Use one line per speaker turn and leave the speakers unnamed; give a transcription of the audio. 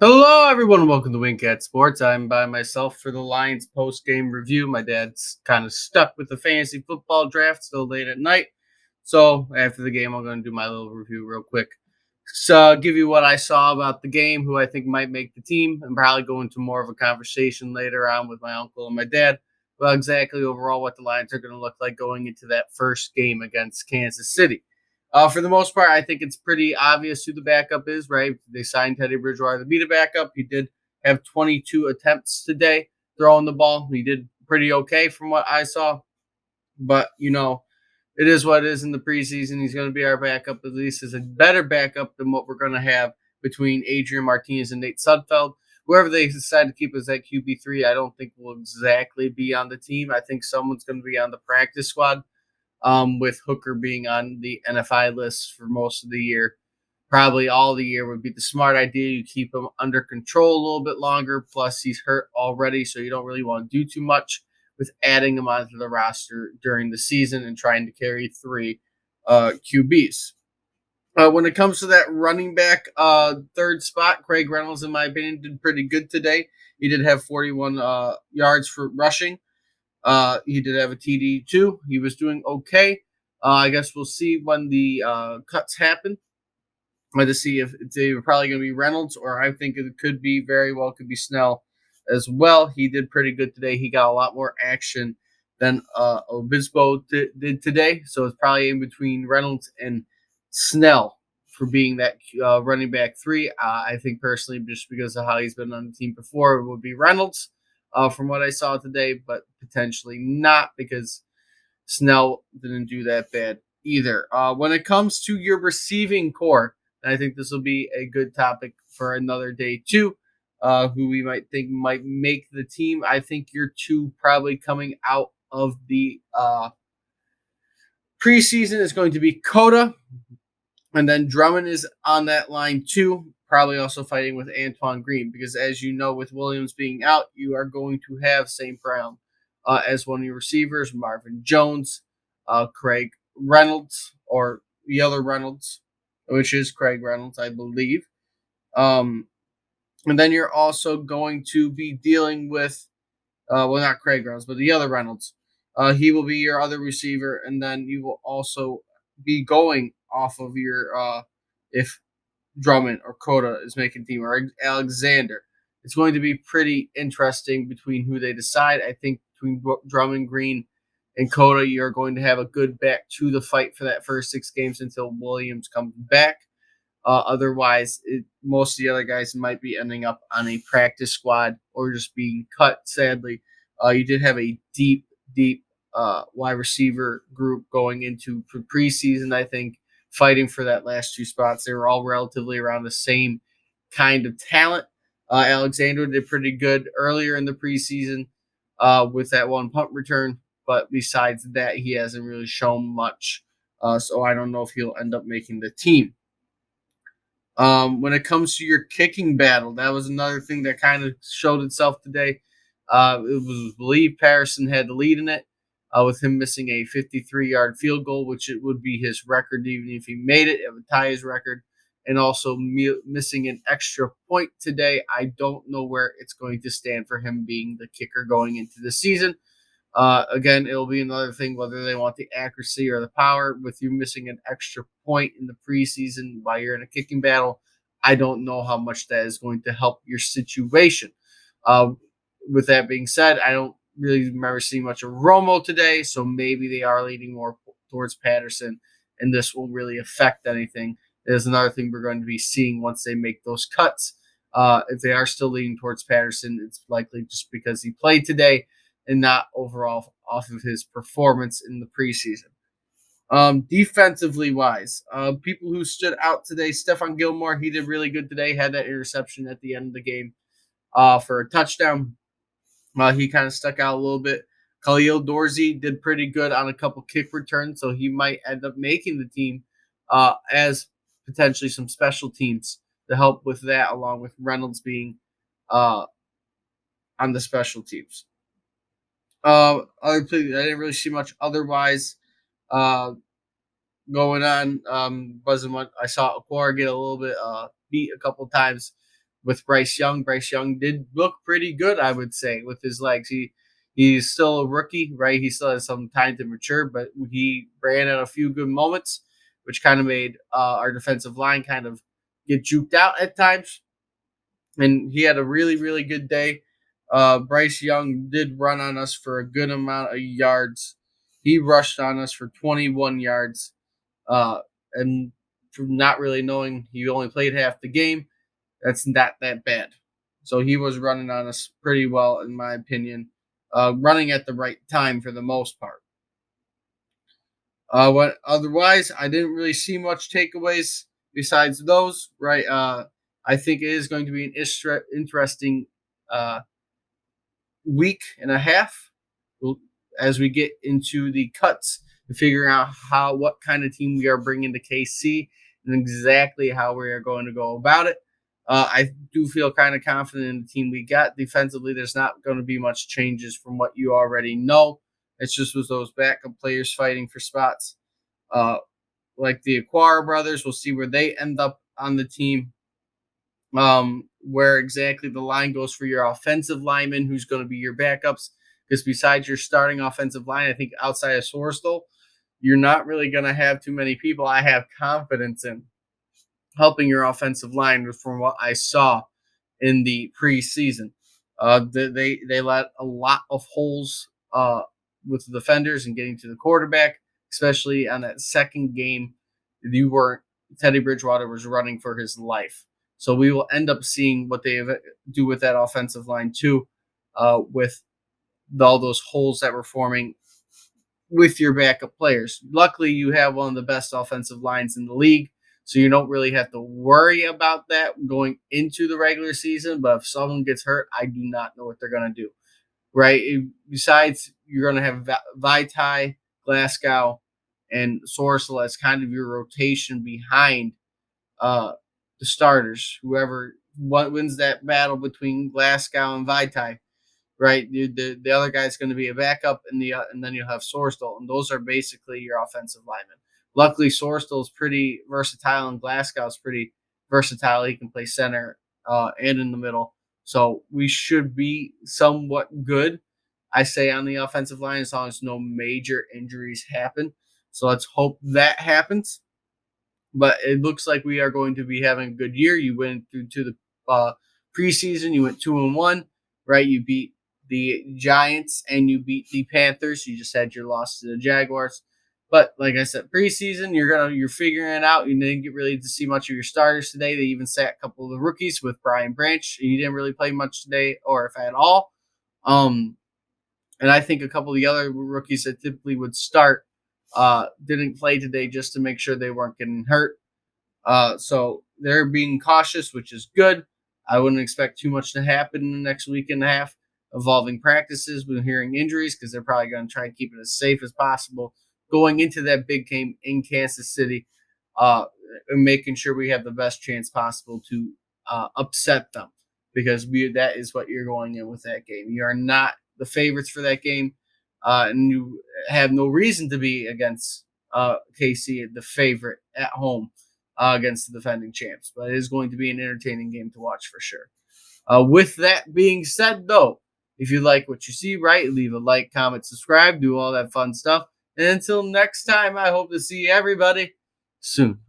Hello, everyone, and welcome to Wingcat Sports. I'm by myself for the Lions post-game review. My dad's kind of stuck with the fantasy football draft still late at night. So after the game, I'm going to do my little review real quick. So give you what I saw about the game, who I think might make the team, and probably go into more of a conversation later on with my uncle and my dad about exactly overall what the Lions are going to look like going into that first game against Kansas City. For the most part, I think it's pretty obvious who the backup is, right? They signed Teddy Bridgewater to be the backup. He did have 22 attempts today throwing the ball. He did pretty okay from what I saw. But, it is what it is in the preseason. He's going to be our backup, at least as a better backup than what we're going to have between Adrian Martinez and Nate Sudfeld. Whoever they decide to keep as that QB3, I don't think will exactly be on the team. I think someone's going to be on the practice squad, with Hooker being on the NFI list for most of the year. Probably all the year would be the smart idea. You keep him under control a little bit longer. Plus, he's hurt already, so you don't really want to do too much with adding him onto the roster during the season and trying to carry three QBs. When it comes to that running back third spot, Craig Reynolds, in my opinion, did pretty good today. He did have 41 yards for rushing. He did have a TD too. He was doing okay. I guess we'll see when the cuts happen. To see if they were probably going to be Reynolds, or I think it could be very well could be Snell as well. He did pretty good today. He got a lot more action than Obispo did today, so it's probably in between Reynolds and Snell for being that running back three. I think personally, just because of how he's been on the team before, it would be Reynolds from what I saw today, but potentially not because Snell didn't do that bad either. When it comes to your receiving core, and I think this will be a good topic for another day too. Who we might think might make the team. I think your two probably coming out of the preseason is going to be Coda, and then Drummond is on that line too. Probably also fighting with Antoine Green because, as you know, with Williams being out, you are going to have St. Brown as one of your receivers, Marvin Jones, Craig Reynolds, or the other Reynolds, which is Craig Reynolds, I believe. And then you're also going to be dealing with, not Craig Reynolds, but the other Reynolds. He will be your other receiver, and then you will also be going off of your, if Drummond or Coda is making team, or Alexander. It's going to be pretty interesting between who they decide. I think between Drummond, Green, and Coda, you're going to have a good back to the fight for that first 6 games until Williams comes back. Otherwise, most of the other guys might be ending up on a practice squad or just being cut, sadly. You did have a deep wide receiver group going into preseason, I think, fighting for that last two spots. They were all relatively around the same kind of talent. Alexander did pretty good earlier in the preseason with that one punt return, but besides that, he hasn't really shown much. So I don't know if he'll end up making the team. When it comes to your kicking battle, that was another thing that kind of showed itself today. It was believed Patterson had the lead in it, with him missing a 53-yard field goal, which it would be his record even if he made it. It would tie his record. And also missing an extra point today. I don't know where it's going to stand for him being the kicker going into the season. Again, it'll be another thing whether they want the accuracy or the power. With you missing an extra point in the preseason while you're in a kicking battle, I don't know how much that is going to help your situation. Uh, with that being said, I don't really remember seeing much of Romo today, so maybe they are leaning more towards Patterson, and this won't really affect anything. There's another thing we're going to be seeing once they make those cuts. If they are still leaning towards Patterson, it's likely just because he played today and not overall off of his performance in the preseason. Defensively wise, people who stood out today, Stephon Gilmore, he did really good today, had that interception at the end of the game for a touchdown. He kind of stuck out a little bit. Khalil Dorsey did pretty good on a couple kick returns, so he might end up making the team as potentially some special teams to help with that, along with Reynolds being on the special teams. I didn't really see much otherwise going on. Wasn't much. I saw Aquara get a little bit beat a couple times with Bryce Young. Bryce Young did look pretty good, I would say, with his legs. He's still a rookie, right? He still has some time to mature, but he ran at a few good moments, which kind of made our defensive line kind of get juked out at times. And he had a really, really good day. Bryce Young did run on us for a good amount of yards. He rushed on us for 21 yards. And from not really knowing he only played half the game, that's not that bad. So he was running on us pretty well, in my opinion, running at the right time for the most part. What otherwise, I didn't really see much takeaways besides those. Right, I think it is going to be an interesting uh, week and a half as we get into the cuts and figuring out what kind of team we are bringing to KC and exactly how we are going to go about it. I do feel kind of confident in the team we got. Defensively, there's not going to be much changes from what you already know. It's just with those backup players fighting for spots. Uh, like the Aquara brothers, we'll see where they end up on the team. Where exactly the line goes for your offensive lineman, who's going to be your backups. Because besides your starting offensive line, I think outside of Sorsdal, you're not really going to have too many people I have confidence in helping your offensive line from what I saw in the preseason. They let a lot of holes with the defenders and getting to the quarterback, especially on that second game. You weren't Teddy Bridgewater was running for his life. So we will end up seeing what they do with that offensive line too, with all those holes that were forming with your backup players. Luckily, you have one of the best offensive lines in the league, so you don't really have to worry about that going into the regular season. But if someone gets hurt, I do not know what they're going to do. Right? Besides, you're going to have Vitae, Glasgow, and Sorsel as kind of your rotation behind the starters. Whoever wins that battle between Glasgow and Vitae, right? The other guy's going to be a backup, and then you'll have Sorsdal, and those are basically your offensive linemen. Luckily, Sorsdal is pretty versatile, and Glasgow is pretty versatile. He can play center and in the middle, so we should be somewhat good. I say on the offensive line as long as no major injuries happen. So let's hope that happens. But it looks like we are going to be having a good year. You went through to the preseason. You went 2-1, right? You beat the Giants and you beat the Panthers. You just had your loss to the Jaguars. But like I said, preseason, you're figuring it out. You didn't get really to see much of your starters today. They even sat a couple of the rookies with Brian Branch. He didn't really play much today, or if at all. And I think a couple of the other rookies that typically would start didn't play today just to make sure they weren't getting hurt. So they're being cautious, which is good. I wouldn't expect too much to happen in the next week and a half involving practices with hearing injuries because they're probably going to try and keep it as safe as possible going into that big game in Kansas City, and making sure we have the best chance possible to upset them because that is what you're going in with that game. You are not the favorites for that game, and you have no reason to be against KC, the favorite at home against the defending champs. But it is going to be an entertaining game to watch for sure. With that being said, though, if you like what you see, right, leave a like, comment, subscribe, do all that fun stuff. And until next time, I hope to see everybody soon.